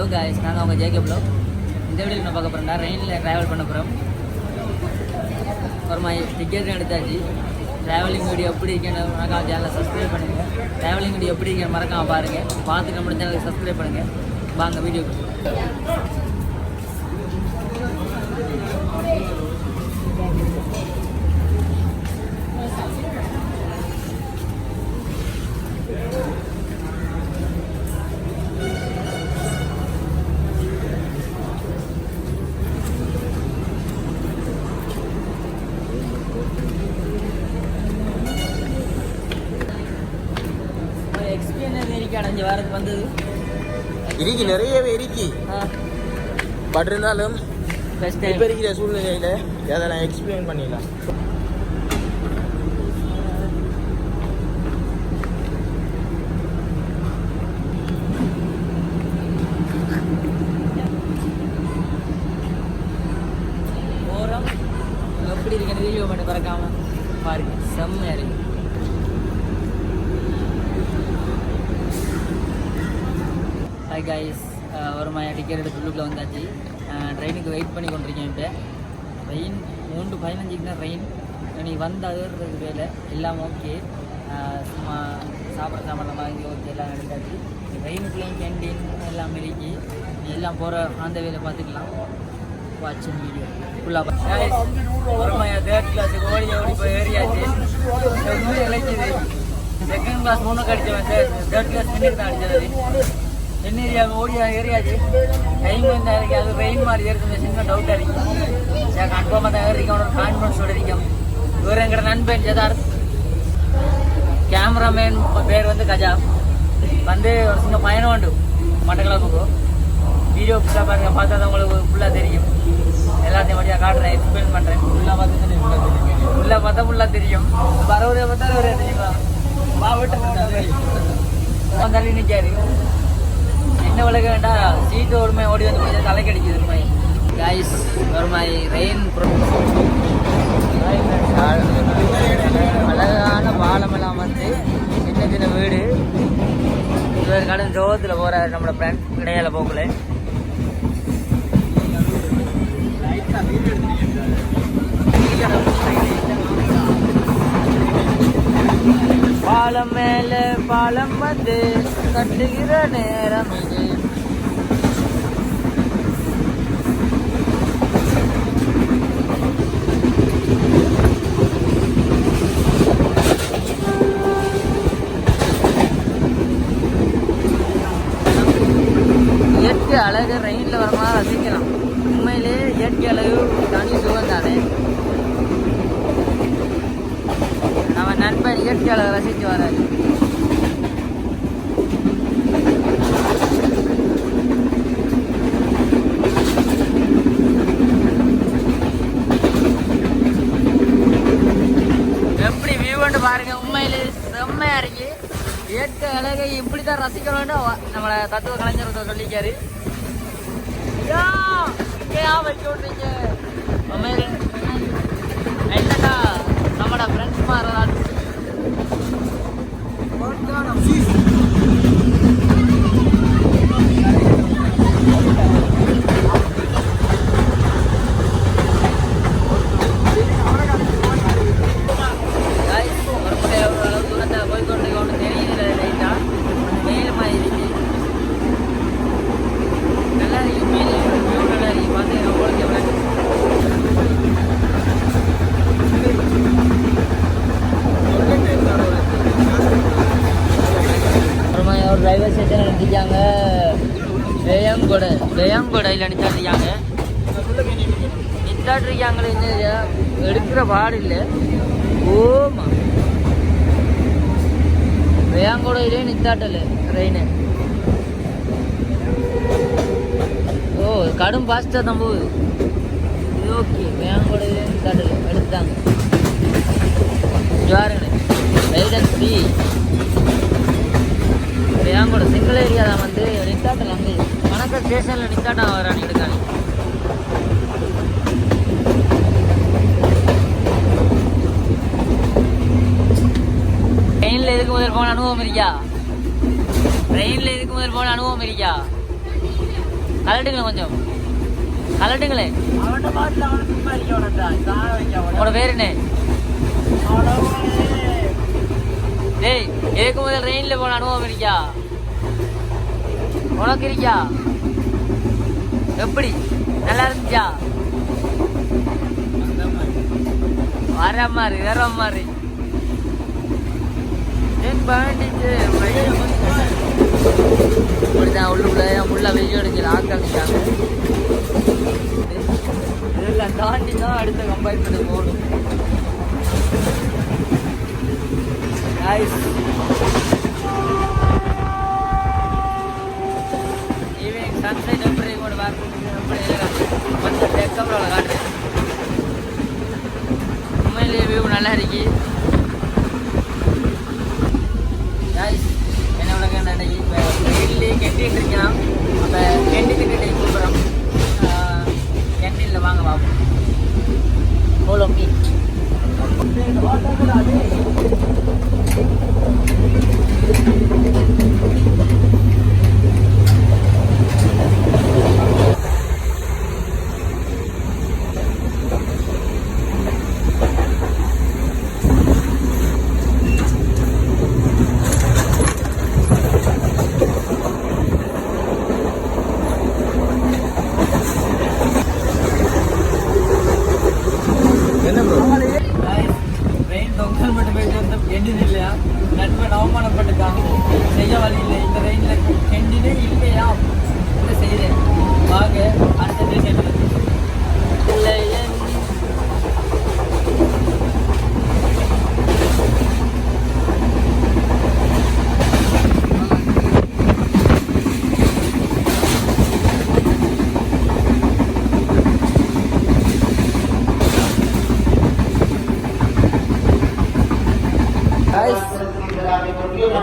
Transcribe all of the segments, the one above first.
Hello guys, நாங்கள் அவங்க JK flow. இந்த வீடியோ நான் பார்க்க போகிறோம்னா ட்ரெயினில் ட்ராவல் பண்ண போகிறோம். ஒரு மாதிரி டிக்கெட் எடுத்தாச்சு. ட்ராவலிங் வீடியோ எப்படி இருக்கேன்னு மறக்காம சேனலை சப்ஸ்கிரைப் பண்ணுங்கள். ட்ராவலிங் வீடியோ எப்படி இருக்கேன்னு மறக்காம பாருங்கள். பார்த்துட்டு நம்ம சேனலுக்கு சப்ஸ்கிரைப் பண்ணுங்கள். வாங்க வீடியோ. அடைஞ்ச வாரத்துக்கு வந்தது இருக்கு, நிறையவே இருக்கு. பட் இருந்தாலும் இப்போ இருக்கிற சூழ்நிலையில் அதை நான் எக்ஸ்பிளைன் பண்ணிடலாம். போகிறோம் எப்படி இருக்குன்னு வீடியோ பண்ணி பறக்காம பாருங்க, செம்மையாக இருக்கு. ஹாய் காய்ஸ், ஒரு மாதிரி டிக்கெட் எடுத்து உள்ளுக்குள்ளே வந்தாச்சு. ட்ரெயினுக்கு வெயிட் பண்ணி கொண்டிருக்கேன். இப்போ ட்ரெயின் 3:15 தான் ட்ரெயின். நீ வந்தாது வேலை எல்லாம் ஓகே. சும்மா சாப்பிட்ற மாதிரி ஓகே, எல்லாம் எடுத்தாச்சு. ட்ரெயினுக்குள்ளேயும் கேண்டீன் எல்லாம் மிரிக்கி எல்லாம் போகிற அந்த வேலை பார்த்துக்கலாம். வாட்சிங் வீடியோ ஃபுல்லாக ஒரு மாதிரி தேர்ட் கிளாஸுக்கு ஓடி போய் ஏறியாச்சு. இழைக்குது. செகண்ட் கிளாஸ் 3 அடித்தவன், தேர்ட் கிளாஸ் மின்னுக்கு தான் அடித்தது. என்ன ஏரியாவுக்கு ஓடியா ஏரியாச்சு. டைம் வந்து இருக்கு. அது ரெயின் மாதிரி ஏறுது. சின்ன டவுட்டாக இருக்கும். சரி, கன்ஃபார்மாக தான் ஏறிக்கும். ஒரு கான்ஃபிடன்ஸோடு இருக்கும். இவர் எங்கிட்ட நண்பன் ஜதார்த். கேமராமேன் பேர் வந்து கஜா. வந்து ஒரு சின்ன பயணம் உண்டு மட்டக்களப்புக்கு. வீடியோ ஃபுல்லாக பாருங்கள், பார்த்தா தான் உங்களுக்கு ஃபுல்லாக தெரியும். எல்லாத்தையும் வழியாக காட்டுறேன், எக்ஸ்பிளைன் பண்ணுறேன். ஃபுல்லாக பார்த்தா ஃபுல்லாக தெரியும். பரவரையை பார்த்தா ஒரே தெரியுமா தள்ளி நிற்காரு. என்ன விளக்க வேண்டாம், சீட்டு ஒரு மாதிரி ஓடி வந்து போய் தலை கிடைக்குது. ஒரு மாதிரி காய்ஸ், ஒரு மாதிரி ரெயின் அழகான பாலமெல்லாம் வந்து சின்ன சின்ன வீடு. இவர் கடந்த ஜோகத்தில் போகிறாரு நம்மளோட ஃப்ரெண்ட் கிடையால போக்குல. பாலம் மேல பாலம் வந்து கட்டுகிற நேரம் இது. இயற்கை அழகு ரெயின்ல வரமா ரசிக்கலாம். உண்மையிலே இயற்கை அழகு தனி சுகம் தானே. நம்ம நண்பன் இயற்கை அழகை ரசித்து வராது. எப்படி வியூன்னு பாருங்க. உண்மையிலே செம்மையா இருக்கு. இயற்கை அழகை இப்படித்தான் ரசிக்கணும்னு நம்மளை தத்துவ கலைஞர் சொல்லிக்காரு. வைக்க விட்றீங்க என்னடா நம்மட ஃப்ரெண்ட்ஸ் மாறலாம். Railway station நிறுத்திக்காங்க. வேயங்கொடையில் நிறுத்தாட்டிருக்காங்க. நிறுத்தாட்டிருக்காங்களே, எடுக்கிற பாடு இல்லை. ஓமா வேயங்கொடையிலே நிறுத்தாட்டல ட்ரெயின். ஓ, கடும் ஃபாஸ்ட்டாக தான் போகுது. இது ஓகே. வேயங்கொடையிலே நிறுத்தாட்டல எடுத்துட்டாங்க. பாருங்க, ரைடர் ஃப்ரீ. வேங்கோட சிங்கிள் ஏரியா தான் வந்து நித்தாட்டில் அங்கே வணக்கம் ஸ்டேஷனில் நித்தாட்டம் வரான்னு எடுக்காங்க. ட்ரெயினில் எதுக்கு முதல் போன அனுபவம் இருக்கா? ட்ரெயினில் இதுக்கு முதல் போன அனுபவம் இருக்கா? கலட்டுங்களேன் கொஞ்சம் கலட்டுங்களே. உங்களோட பேர் என்ன? டேய் இதுக்கு முதல் ரெயின்ல போன அனுபவம் இருக்கா உனக்கு? இருக்கா? எப்படி நல்லா இருந்துச்சா? வர மாதிரி வேற மாதிரி இப்படிதான் உள்ளுக்குள்ள முள்ள வெயில் அடிச்சு ஆக்கிரமிச்சாங்க. இதெல்லாம் தாண்டி தான் அடுத்த கம்பைன் பண்ணி போகணும். ஈவினிங் சன்சைட் எப்படி கூட பார்க்குறதுக்கு எப்படி கொஞ்சம் டெக்கமில் காட்டுறேன். உண்மையிலேயே வியூ நல்லா இருக்கு. என்ன உலக நினைக்கி இப்போ வெயிலே கெட்டிட்டு இருக்கான். அப்போ கெண்டிட்டு கிட்டே கூப்பிட்றோம். கேன்டீனில் வாங்க பார்ப்போம். போலோ மீ நண்பன் அவமானப்பட்டுட்டாங்க. செய்ய வழி இல்லை. இந்த ரெயினில் கெண்டினே இல்லையா என்ன செய்கிறேன். வாங்க அடுத்த பேச இல்லை.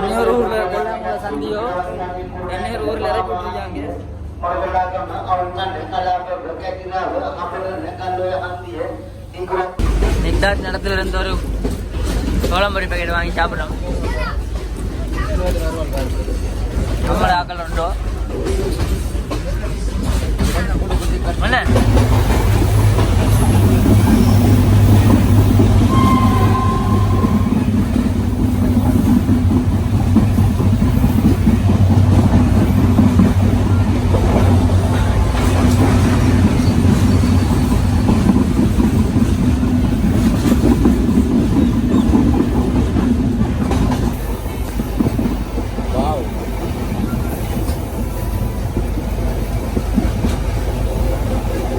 இன்னொரு ஊரில் இருக்கலாம் சந்தியோ இன்னொரு ஊரில் இறக்கி விட்டுருக்காங்க. இந்த இடத்துல இருந்து ஒரு சோளம்பொடி பேக்கெட் வாங்கி சாப்பிட்றோம். நம்மளோட ஆக்கள் உண்டோ என்ன?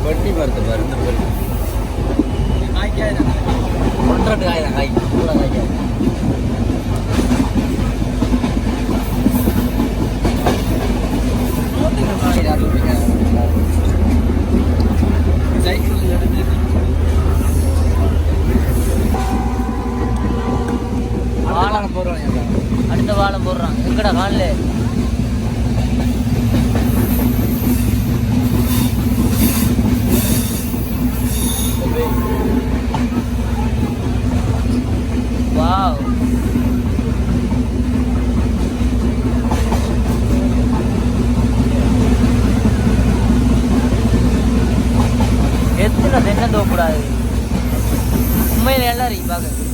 வட்டி மரத்தை பாரு. ஒன்றரை காய் தான். காய் கூட காய்க்காது. வாழை போடுறாங்க. அடுத்த வாழை போடுறான். எங்கடா காணல? Wow. எத்தனை தென்னந்தோப்புடாது உண்மையில எல்லாம் இருக்கு பார்க்க.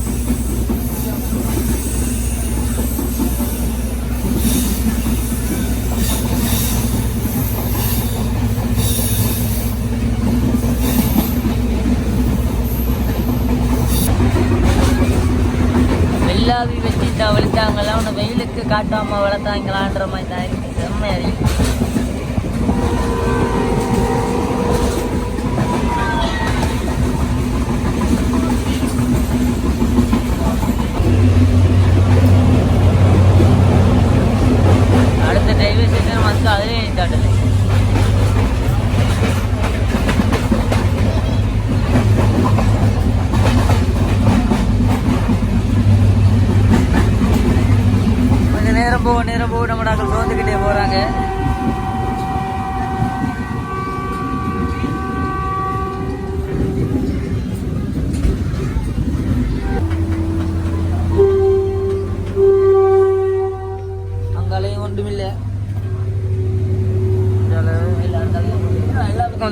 வெள்ளாவி வச்சுட்டா வளர்த்தாங்கலாம் உன்னை வெயிலுக்கு காட்டாம வளர்த்தாங்களான்ற மாதிரி தான் இருக்கு. செம்மையா இருக்கு. அடுத்த ரயில்வே ஸ்டேஷன் வந்து அதிலே நிறுத்தாட்டலை. நேரம் போக நம்ம டாக்டர் சோர்ந்துக்கிட்டே போகிறாங்க.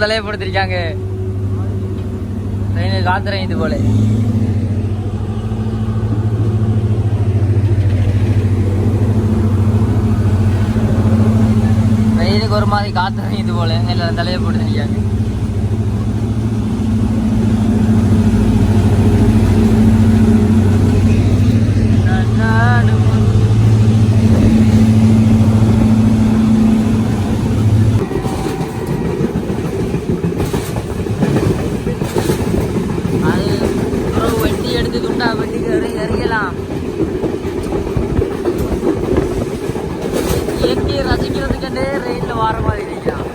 தலையப்படுத்திருக்காங்க. ட்ரெயின் காத்துறேன் இது போல. ட்ரெயினுக்கு ஒரு மாதிரி காத்துறேன் இது போல எல்லாம் தலையப்படுத்திருக்காங்க. இயற்கையை ரசிக்கிறதுக்கே ரெயிலில் வார மாதிரி இருக்கிறான்.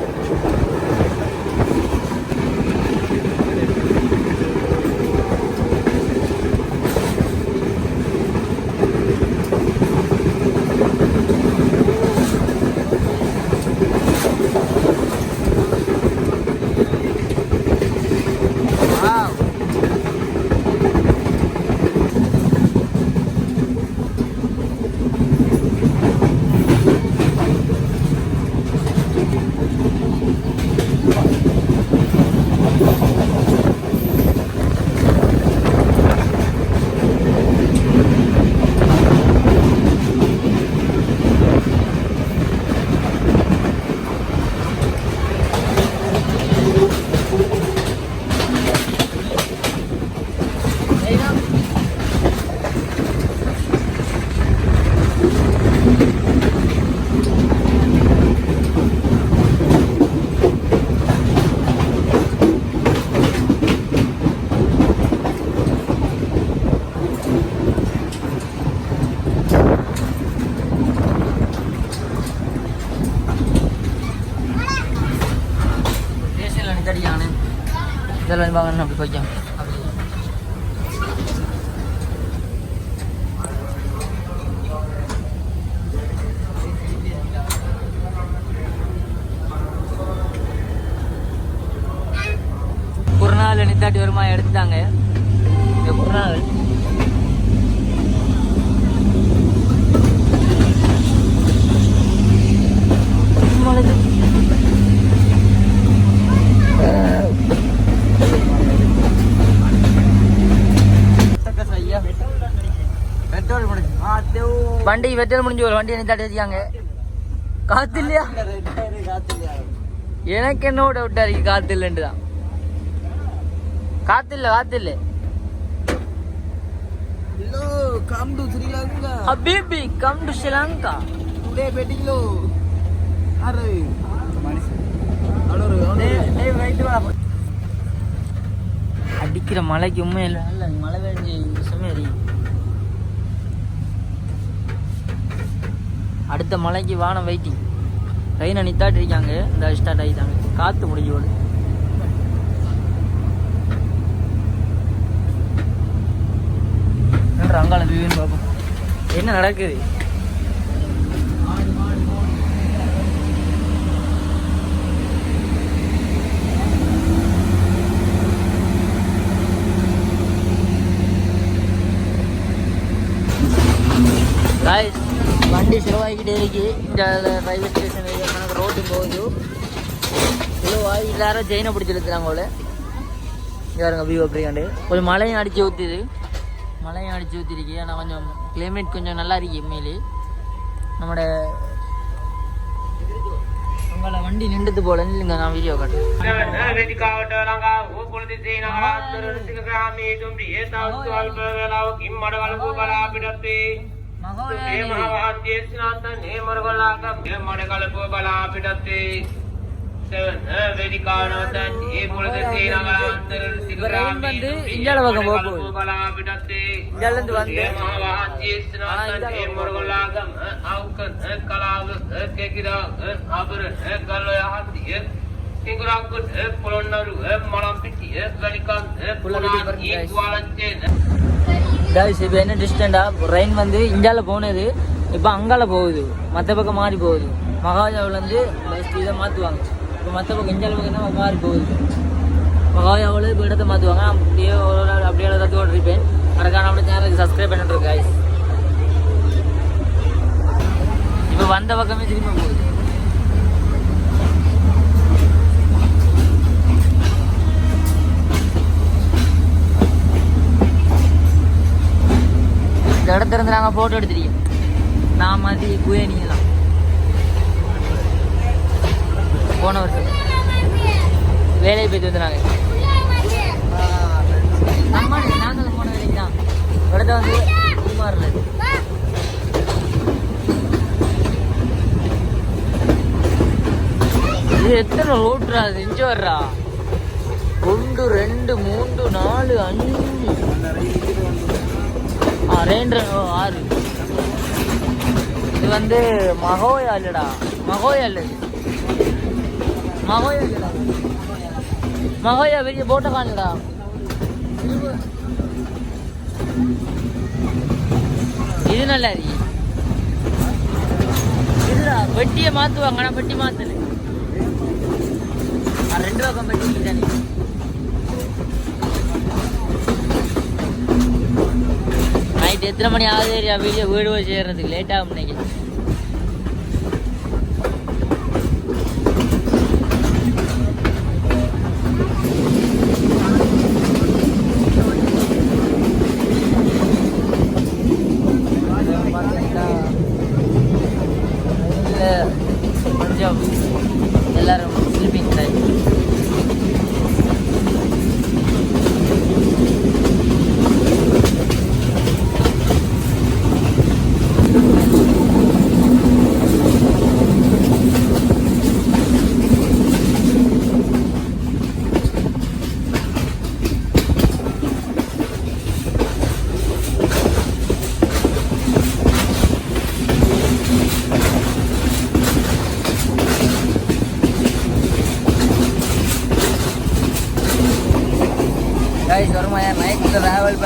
Jalan bangun habis pajang. Kurnaal நித்தாட்டி வருமா எடுத்துட்டாங்க. இந்த kurnaal வண்டி வெட்டல் முடிஞ்சு ஒரு வண்டி நித்தாட்டி வச்சுக்காங்க. காத்து இல்லையா? எனக்கு என்ன டவுட்டா இருக்கு காத்து இல்லைன்னு தான். காத்து இல்ல Hello, come to Sri Lanka. Habibi, come to Sri Lanka. Today betting low. Are அடிக்கிற மழைக்கு உண்மையில நல்ல மழை பெஞ்சு சமையல். அடுத்த மலைக்கு வானம் வெயிட்டிங். ட்ரெயினை நித்தாட்டி இருக்காங்க. இந்த ஸ்டார்ட் ஆகிட்டாங்க. காற்று முடிஞ்சு போடு. அங்கால வியூன்னு பார்ப்போம் என்ன நடக்குது. வண்டி ஸ்லோவாகிக்கிட்டே இருக்கு. இந்த ரயில்வே ஸ்டேஷன் கணக்கு ரோட்டு போகுது. ஸ்லோவாகி எல்லாரும் ஜெயினை பிடிச்சி இழுத்துறாங்க போல. யாருங்க வியூ அப்படியாண்டு கொஞ்சம் மழையும் அடித்து ஊற்றுது. மழையும் அடித்து ஊற்றிருக்கு. ஆனால் கொஞ்சம் கிளைமேட் கொஞ்சம் நல்லா இருக்கு. உண்மையிலே நம்மளோட உங்களை வண்டி நின்றுது போல இல்லைங்க. நான் வீடியோ காட்டுறேன். இந்தியால பக்கம் போகுது. இந்தியால இருந்து வந்து இப்போ என்ன டிஸ்டன்டா ட்ரெயின் வந்து இந்தியால போனது இப்போ அங்கால போகுது. மற்ற பக்கம் மாறி போகுது. மகாஜாவிலேருந்து இதை மாற்றுவாங்க. இப்போ மற்ற பக்கம் இந்தியாவில் பக்கம் மாறி போகுது. மகாஜாவில் இப்போ இடத்த மாற்றுவாங்க. அப்படியே அப்படியே தத்துவோடு இருப்பேன். அதுக்கான நம்மளோட சேனலுக்கு சப்ஸ்கிரைப் பண்ணிட்டு இருக்கேன். இப்போ வந்த பக்கமே திரும்ப போகுது. இடத்துல இருந்து நாங்கள் ஃபோட்டோ எடுத்துருக்கோம். நான் மாதிரி குயனிங்கெல்லாம் போன வருஷம் வேலையை போய்ட்டு வந்து நாங்கள் போன வேலைக்கு தான் இடத்த வந்து குமாரில். இது எத்தனை ரோட்ரா? அது இஞ்சி வர்றா 1 2 3 4 5 6 இது வந்து மகோயா இல்லடா, மகோயா இல்லை, மகோயா இல்லடா, மகோயா பெரிய போட்ட காணலடா. இது நல்லா இருக்கு. இதுடா பெட்டியை மாற்றுவாங்க, ஆனால் பெட்டி மாற்றல. 2 பக்கம் பெட்டி தானே. நைட் எத்தனை மணி ஆகுது வீடியோ வீடு போய் சேர்றதுக்கு லேட் ஆகும் நினைக்கிறேன். கொஞ்சம் எல்லாரும் ஸ்லீப்பிங் டைம். நைட்டில் ட்ராவல்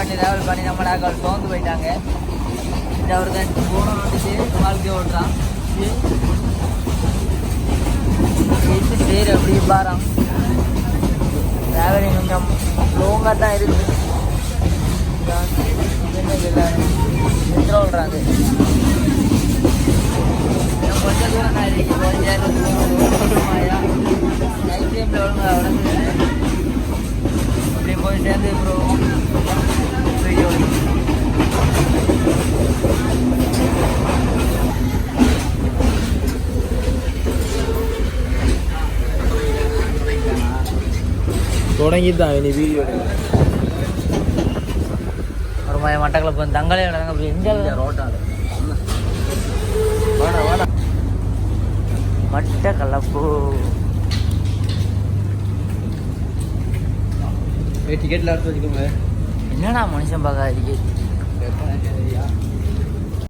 பண்ணி நம்ம நாங்கள் சோர்ந்து போயிட்டாங்க. இந்த ஒரு தான் போன வந்துட்டு வாழ்க்கை ஓட்டுறான். சரி அப்படி பாரம் ட்ராவலிங் கொஞ்சம் லோங்காக தான் இருக்குது. ஓடுறாங்க கொஞ்சம் தூரம் தான் இருக்கு. நைட் டைமில் ஒழுங்காக உடம்பு அப்படி போய் சேர்ந்து அப்புறம் வீடியோ தொடங்கிதான் இனி வீடியோ ஒரு மாதிரி மட்டக்களப்பு தங்களே நடங்க அப்படி எந்த ரோட்டாங்க மட்டக்களப்பு டிக்கெட்ல எடுத்து வச்சுக்கோங்க. என்னடா மனுஷன் பார்க்க இருக்கு.